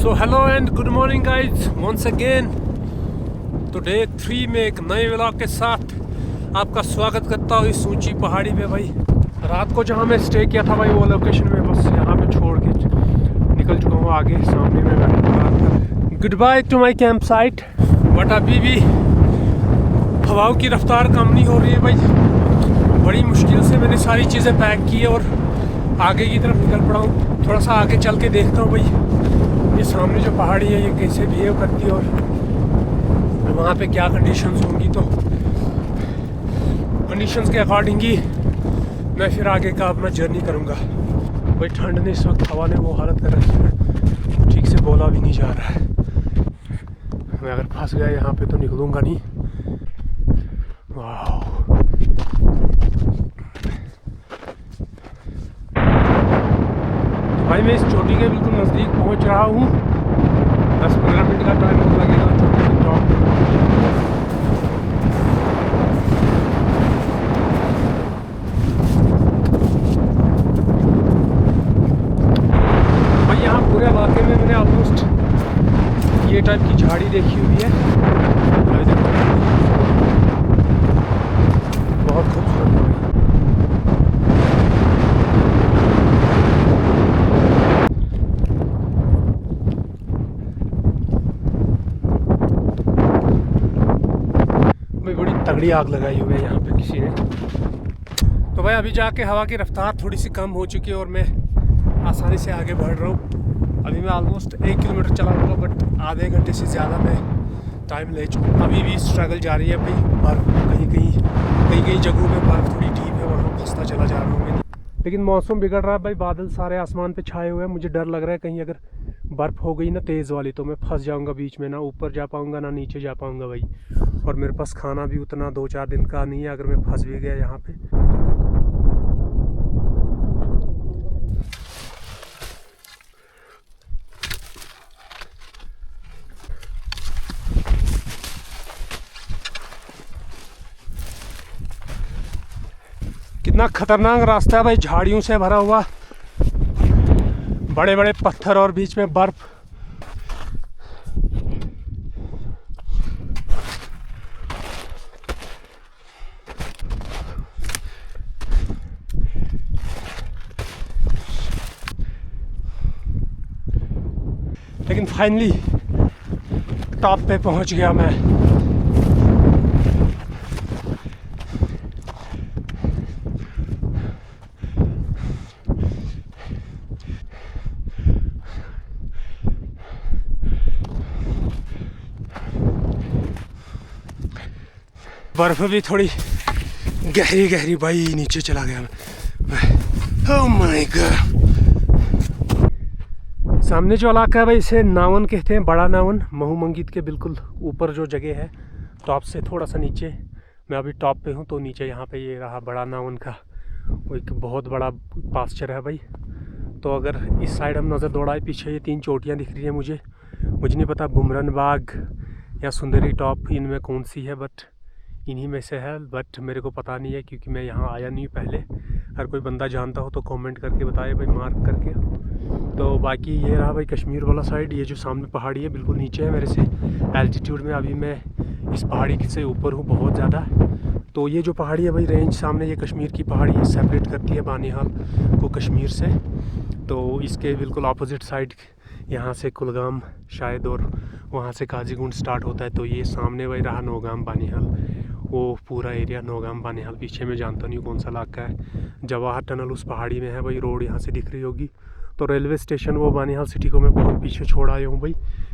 So hello and good morning guys once again. तो day 3 में एक नए व्लॉग के साथ आपका स्वागत करता हूँ इस ऊंची पहाड़ी पे। भाई रात को जहाँ मैं स्टे किया था भाई वो लोकेशन में बस यहाँ पे छोड़ के निकल चुका हूँ आगे। सामने में बैठा goodbye to my camp site. But अभी भी हवाओं की रफ्तार कम नहीं हो रही है भाई। बड़ी मुश्किल से मैंने सारी चीज़ें पैक की है और आगे की तरफ निकल पड़ा हूँ। थोड़ा सा आगे चल के देखता हूँ भाई ये सामने जो पहाड़ी है ये कैसे बिहेव करती है और वहाँ पे क्या कंडीशंस होंगी। तो कंडीशंस के अकॉर्डिंग ही मैं फिर आगे का अपना जर्नी करूँगा। भाई ठंड ने इस वक्त हवा ने वो हालत कर रखी है ठीक से बोला भी नहीं जा रहा है। मैं अगर फंस गया यहाँ पे तो निकलूँगा नहीं। वाह भाई मैं इस चोटी के बिल्कुल नज़दीक पहुंच रहा हूँ। 10-15 मिनट का टाइम और लगेगा चोटी के टॉप पे। भाई यहाँ पूरे इलाके में मैंने ऑलमोस्ट ये टाइप की झाड़ी देखी हुई है। बहुत खूबसूरत है। बड़ी तगड़ी आग लगाई हुई है यहाँ पे किसी ने। तो भाई अभी जाके हवा की रफ्तार थोड़ी सी कम हो चुकी है और मैं आसानी से आगे बढ़ रहा हूँ। अभी मैं ऑलमोस्ट 1 किलोमीटर चला हूँ बट आधे घंटे से ज़्यादा मैं टाइम ले चुका हूँ। अभी भी स्ट्रगल जारी है भाई। बर्फ़ कहीं जगहों पे बर्फ़ थोड़ी डीप है वहाँ फंसता चला जा रहा हूँ मैं। लेकिन मौसम बिगड़ रहा है भाई। बादल सारे आसमान पे छाए हुए हैं। मुझे डर लग रहा है कहीं अगर बर्फ़ हो गई ना तेज़ वाली तो मैं फंस जाऊँगा बीच में। ना ऊपर जा पाऊँगा ना नीचे जा पाऊँगा भाई। और मेरे पास खाना भी उतना 2-4 दिन का नहीं है अगर मैं फंस भी गया यहाँ पे। कितना खतरनाक रास्ता है भाई। झाड़ियों से भरा हुआ, बड़े बड़े पत्थर और बीच में बर्फ। लेकिन फाइनली टॉप पे पहुंच गया मैं। बर्फ भी थोड़ी गहरी गहरी भाई नीचे चला गया मैं। Oh my God. सामने जो इलाका है भाई इसे नावन कहते हैं, बड़ा नावन। महू मंगीत के बिल्कुल ऊपर जो जगह है टॉप से थोड़ा सा नीचे। मैं अभी टॉप पे हूँ तो नीचे यहाँ पे ये रहा बड़ा नावन का वो एक बहुत बड़ा पास्चर है भाई। तो अगर इस साइड हम नज़र दौड़ाए पीछे ये 3 चोटियाँ दिख रही हैं मुझे नहीं पता बुमरन बाग या सुंदरी टॉप इनमें कौन सी है बट इन्हीं में से है। बट मेरे को पता नहीं है क्योंकि मैं यहाँ आया नहीं पहले। अगर कोई बंदा जानता हो तो कमेंट करके बताए भाई मार्क करके। तो बाकी ये रहा भाई कश्मीर वाला साइड। ये जो सामने पहाड़ी है बिल्कुल नीचे है मेरे से एल्टीट्यूड में। अभी मैं इस पहाड़ी से ऊपर हूँ बहुत ज़्यादा। तो ये जो पहाड़ी है भाई रेंज सामने ये कश्मीर की पहाड़ी है, सेपरेट करती है बानिहाल को कश्मीर से। तो इसके बिल्कुल अपोजिट साइड यहाँ से कुलगाम शायद और वहाँ से काजीगुंड स्टार्ट होता है। तो ये सामने भाई रहा नौगाम बानिहाल, वो पूरा एरिया नौगाम बानिहाल। पीछे मैं जानता नहीं कौन सा इलाका है। जवाहर टनल उस पहाड़ी में है भाई। रोड यहाँ से दिख रही होगी। तो रेलवे स्टेशन वो बानिहाल सिटी को मैं बहुत पीछे छोड़ आया हूँ भाई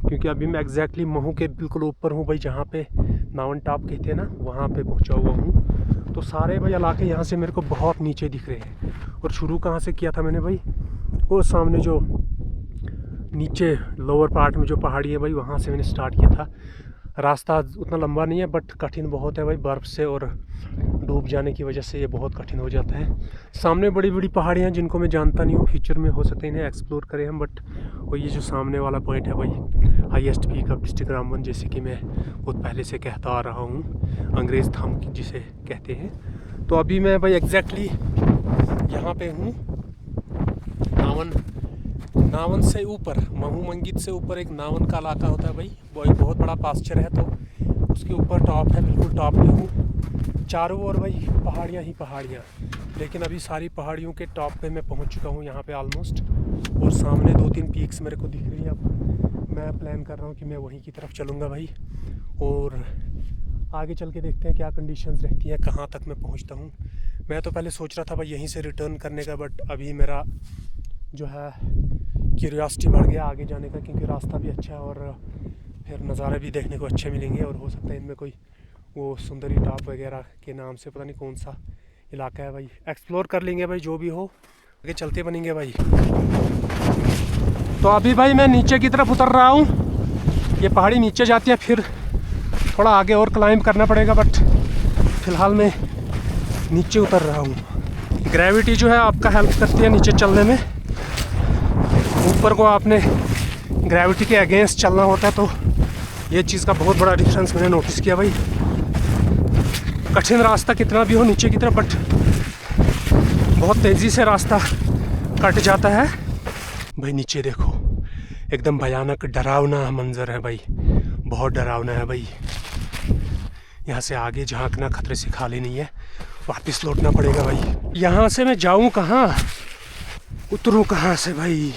क्योंकि अभी मैं एग्जैक्टली महू के बिल्कुल ऊपर हूँ भाई जहाँ पे नावन टॉप कहते हैं ना वहाँ पे पहुँचा हुआ हूँ। तो सारे भाई इलाके यहाँ से मेरे को बहुत नीचे दिख रहे हैं। और शुरू कहाँ से किया था मैंने भाई वो सामने जो नीचे लोअर पार्ट में जो पहाड़ी है भाई वहाँ से मैंने स्टार्ट किया था। रास्ता उतना लंबा नहीं है बट कठिन बहुत है भाई। बर्फ़ से और डूब जाने की वजह से ये बहुत कठिन हो जाता है। सामने बड़ी बड़ी पहाड़ियाँ जिनको मैं जानता नहीं हूँ, फ्यूचर में हो सकता है इन्हें एक्सप्लोर करें हम। बट वो ये जो सामने वाला पॉइंट है भाई highest peak of district Ramban, जैसे कि मैं बहुत पहले से कहता आ रहा हूँ, अंग्रेज़ धाम जिसे कहते हैं। तो अभी मैं भाई एग्जैक्टली यहाँ पे हूँ नावन नावन से ऊपर, महू मंगित से ऊपर एक नावन का इलाका होता है भाई, वो एक बहुत बड़ा पास्चर है, तो उसके ऊपर टॉप है, बिल्कुल टॉप पे हूँ। चारों ओर भाई पहाड़ियाँ ही पहाड़ियाँ, लेकिन अभी सारी पहाड़ियों के टॉप पे मैं पहुँच चुका हूँ यहाँ पे ऑलमोस्ट। और सामने 2-3 पीक्स मेरे को दिख रही है। अब मैं प्लान कर रहा हूँ कि मैं वहीं की तरफ चलूँगा भाई, और आगे चल के देखते हैं क्या कंडीशंस रहती हैं, कहाँ तक मैं पहुँचता हूँ। मैं तो पहले सोच रहा था भाई यहीं से रिटर्न करने का, बट अभी मेरा जो है क्यूरियोसिटी बढ़ गया आगे जाने का, क्योंकि रास्ता भी अच्छा है और फिर नज़ारे भी देखने को अच्छे मिलेंगे। और हो सकता है इनमें कोई वो सुंदरी टॉप वगैरह के नाम से पता नहीं कौन सा इलाका है भाई, एक्सप्लोर कर लेंगे भाई, जो भी हो आगे चलते बनेंगे भाई। तो अभी भाई मैं नीचे की तरफ उतर रहा हूँ। ये पहाड़ी नीचे जाती है, फिर थोड़ा आगे और क्लाइंब करना पड़ेगा, बट फ़िलहाल मैं नीचे उतर रहा हूँ। ग्रेविटी जो है आपका हेल्प करती है नीचे चलने में। ऊपर को आपने ग्रेविटी के अगेंस्ट चलना होता है, तो ये चीज़ का बहुत बड़ा डिफरेंस मैंने नोटिस किया भाई। कठिन रास्ता कितना भी हो नीचे की तरफ, बट बहुत तेज़ी से रास्ता कट जाता है भाई। नीचे देखो, एकदम भयानक डरावना मंजर है भाई, बहुत डरावना है भाई। यहाँ से आगे झांकना खतरे से खाली नहीं है, वापस लौटना पड़ेगा भाई। यहाँ से मैं जाऊँ कहाँ, उतरूँ कहाँ से भाई।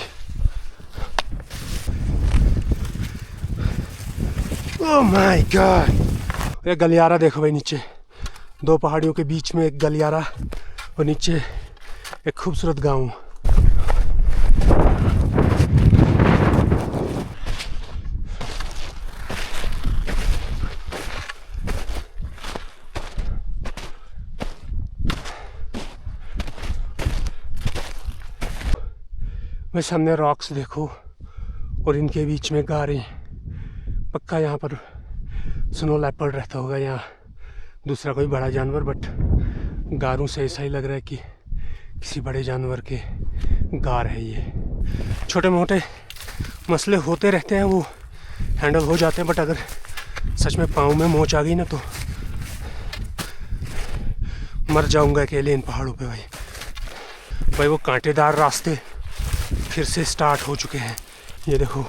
ओह माय गॉड, ये गलियारा देखो भाई, नीचे 2 पहाड़ियों के बीच में एक गलियारा, और नीचे एक खूबसूरत गांव। मैं सामने रॉक्स देखो, और इनके बीच में गारें। पक्का यहाँ पर स्नो लेपर्ड रहता होगा या दूसरा कोई बड़ा जानवर, बट गारों से ऐसा ही लग रहा है कि किसी बड़े जानवर के गार है ये। छोटे मोटे मसले होते रहते हैं, वो हैंडल हो जाते हैं, बट अगर सच में पाँव में मोच आ गई ना तो मर जाऊंगा अकेले इन पहाड़ों पे भाई। वो कांटेदार रास्ते फिर से स्टार्ट हो चुके हैं। ये देखो,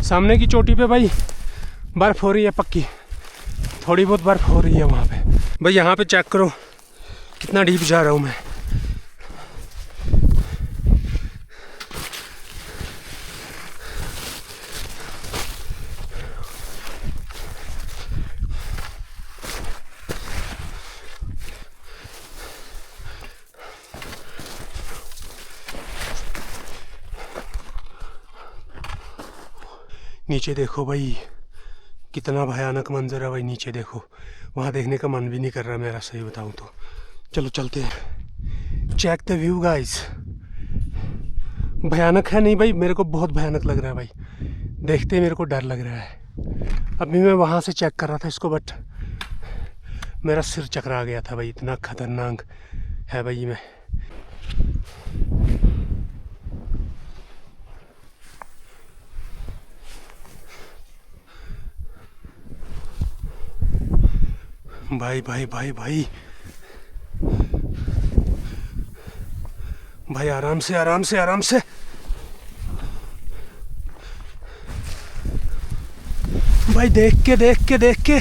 सामने की चोटी पे भाई बर्फ़ हो रही है पक्की, थोड़ी बहुत बर्फ़ हो रही है वहाँ पे भाई। यहाँ पे चेक करो कितना डीप जा रहा हूँ मैं। नीचे देखो भाई, कितना भयानक मंजर है भाई। नीचे देखो, वहाँ देखने का मन भी नहीं कर रहा मेरा, सही बताऊँ तो। चलो चलते हैं, चेक द व्यू गाइस। भयानक है नहीं भाई, मेरे को बहुत भयानक लग रहा है भाई, देखते मेरे को डर लग रहा है। अभी मैं वहाँ से चेक कर रहा था इसको, बट मेरा सिर चकरा गया था भाई, इतना खतरनाक है भाई। मैं भाई भाई भाई भाई भाई, आराम से आराम से आराम से। भाई देख के देख के देख के।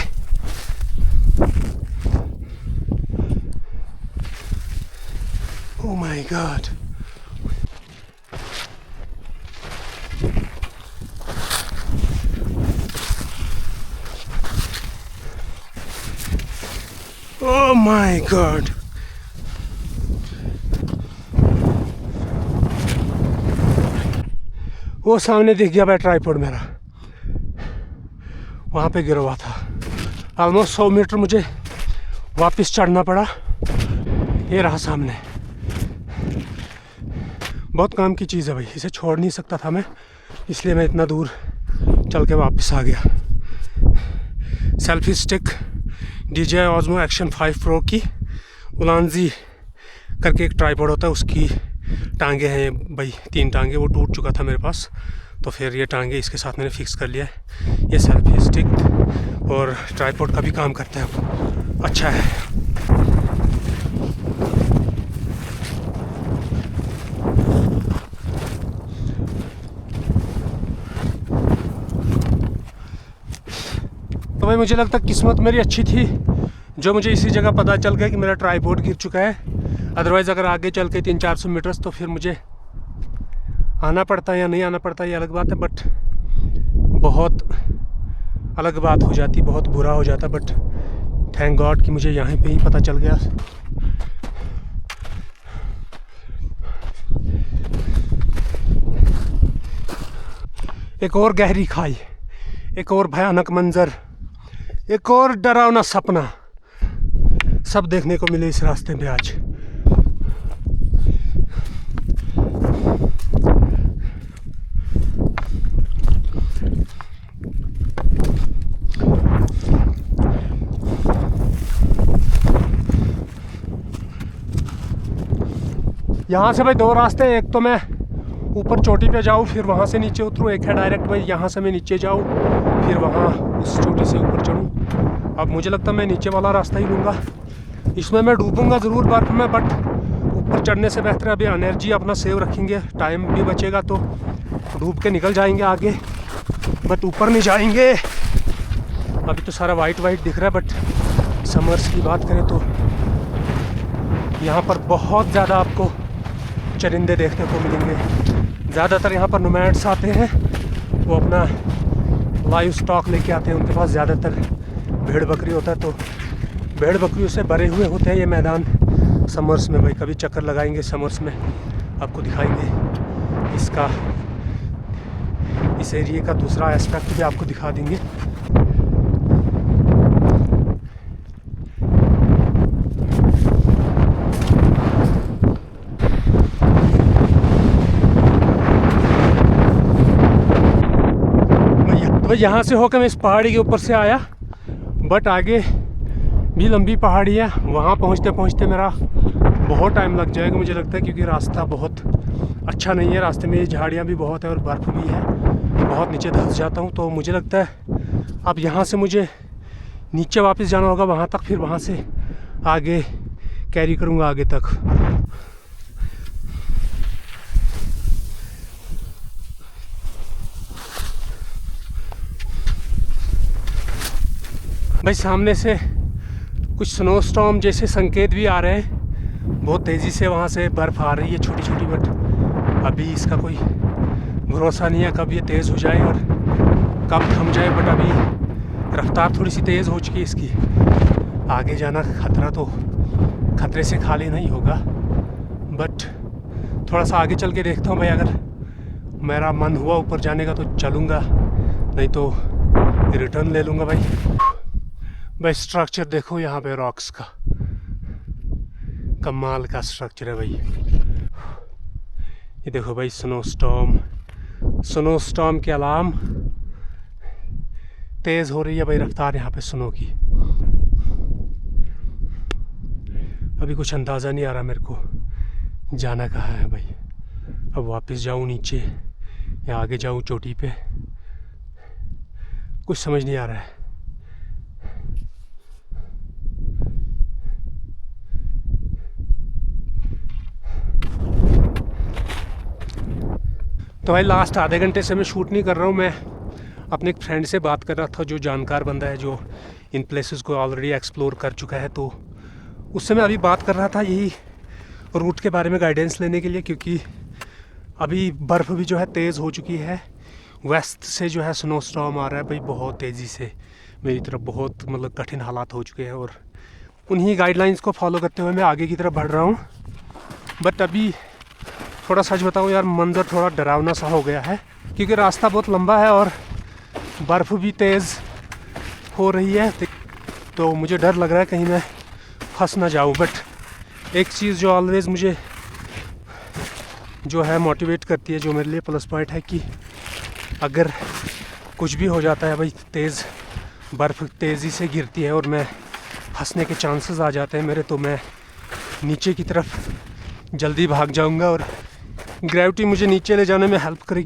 Oh my God, oh my God. वो सामने दिख गया भाई ट्राइपॉड मेरा, वहाँ पे गिरा हुआ था। ऑलमोस्ट 100 मीटर मुझे वापस चढ़ना पड़ा। ये रहा सामने, बहुत काम की चीज़ है भाई, इसे छोड़ नहीं सकता था मैं, इसलिए मैं इतना दूर चल के वापस आ गया। Selfie stick DJI Osmo Action 5 Pro की उलानजी करके एक ट्राइपॉड होता है, उसकी टांगे हैं भाई, 3 टांगे। वो टूट चुका था मेरे पास, तो फिर ये टांगे इसके साथ मैंने फिक्स कर लिया है। ये सेल्फी स्टिक और ट्राइपॉड का भी काम करता है, अच्छा है। भाई मुझे लगता है किस्मत मेरी अच्छी थी जो मुझे इसी जगह पता चल गया कि मेरा ट्राइपॉड गिर चुका है। अदरवाइज़ अगर आगे चल के 300-400 मीटर्स तो फिर मुझे आना पड़ता या नहीं आना पड़ता ये अलग बात है, बट बहुत अलग बात हो जाती, बहुत बुरा हो जाता। बट थैंक गॉड कि मुझे यहाँ पे ही पता चल गया। एक और गहरी खाई, एक और भयानक मंजर, एक और डरावना सपना सब देखने को मिले इस रास्ते में आज। यहाँ से भाई दो रास्ते हैं, एक तो मैं ऊपर चोटी पे जाऊँ फिर वहाँ से नीचे उतरूँ, एक है डायरेक्ट भाई यहाँ से मैं नीचे जाऊँ फिर वहाँ उस चोटी से ऊपर चढ़ूँ। अब मुझे लगता है मैं नीचे वाला रास्ता ही लूँगा। इसमें मैं डूबूँगा ज़रूर बर्फ़ में, बट ऊपर चढ़ने से बेहतर है अभी एनर्जी अपना सेव रखेंगे, टाइम भी बचेगा तो डूब के निकल जाएंगे आगे, बट ऊपर नहीं जाएंगे। अभी तो सारा वाइट वाइट दिख रहा है, बट समर्स की बात करें तो यहाँ पर बहुत ज़्यादा आपको चरिंदे देखने को मिलेंगे। ज़्यादातर यहाँ पर नोमैड्स आते हैं, वो अपना लाइव स्टॉक लेके आते हैं, उनके पास ज़्यादातर भेड़ बकरी होता है, तो भेड़ बकरियों से भरे हुए होते हैं ये मैदान समर्स में। भाई कभी चक्कर लगाएंगे समर्स में, आपको दिखाएंगे इसका, इस एरिया का दूसरा एस्पेक्ट भी आपको दिखा देंगे। भाई यहाँ से होकर मैं इस पहाड़ी के ऊपर से आया, बट आगे भी लंबी पहाड़ी है, वहाँ पहुँचते पहुँचते मेरा बहुत टाइम लग जाएगा मुझे लगता है, क्योंकि रास्ता बहुत अच्छा नहीं है। रास्ते में झाड़ियाँ भी बहुत है और बर्फ़ भी है, बहुत नीचे धंस जाता हूँ। तो मुझे लगता है अब यहाँ से मुझे नीचे वापस जाना होगा वहाँ तक, फिर वहाँ से आगे कैरी करूँगा आगे तक। भाई सामने से कुछ स्नो स्टॉर्म जैसे संकेत भी आ रहे हैं, बहुत तेज़ी से वहाँ से बर्फ़ आ रही है छोटी छोटी, बट अभी इसका कोई भरोसा नहीं है कब ये तेज़ हो जाए और कब थम जाए। बट अभी रफ्तार थोड़ी सी तेज़ हो चुकी है इसकी, आगे जाना खतरा तो खतरे से खाली नहीं होगा, बट थोड़ा सा आगे चल के देखता हूँ भाई। अगर मेरा मन हुआ ऊपर जाने का तो चलूँगा, नहीं तो रिटर्न ले लूँगा। भाई स्ट्रक्चर देखो यहाँ पे रॉक्स का, कमाल का स्ट्रक्चर है भाई। ये देखो भाई स्नो स्टॉर्म के अलार्म तेज़ हो रही है भाई रफ्तार यहाँ पे स्नो की। अभी कुछ अंदाज़ा नहीं आ रहा मेरे को जाना कहाँ है भाई। अब वापस जाऊँ नीचे या आगे जाऊँ चोटी पे, कुछ समझ नहीं आ रहा है। तो भाई लास्ट आधे घंटे से मैं शूट नहीं कर रहा हूँ, मैं अपने एक फ्रेंड से बात कर रहा था जो जानकार बंदा है, जो इन प्लेसेस को ऑलरेडी एक्सप्लोर कर चुका है। तो उससे मैं अभी बात कर रहा था यही रूट के बारे में गाइडेंस लेने के लिए, क्योंकि अभी बर्फ़ भी जो है तेज़ हो चुकी है, वेस्ट से जो है स्नो स्टॉर्म आ रहा है भाई बहुत तेज़ी से मेरी तरफ, बहुत मतलब कठिन हालात हो चुके हैं। और उन्हीं गाइडलाइंस को फॉलो करते हुए मैं आगे की तरफ बढ़ रहा हूँ। बट अभी थोड़ा सच बताऊँ यार, मंजर थोड़ा डरावना सा हो गया है, क्योंकि रास्ता बहुत लंबा है और बर्फ़ भी तेज़ हो रही है, तो मुझे डर लग रहा है कहीं मैं फंस ना जाऊँ। बट एक चीज़ जो ऑलवेज़ मुझे जो है मोटिवेट करती है, जो मेरे लिए प्लस पॉइंट है, कि अगर कुछ भी हो जाता है भाई, तेज़ बर्फ़ तेज़ी से गिरती है और मैं फंसने के चांसेस आ जाते हैं मेरे, तो मैं नीचे की तरफ जल्दी भाग जाऊंगा और ग्रेविटी मुझे नीचे ले जाने में हेल्प करेगी।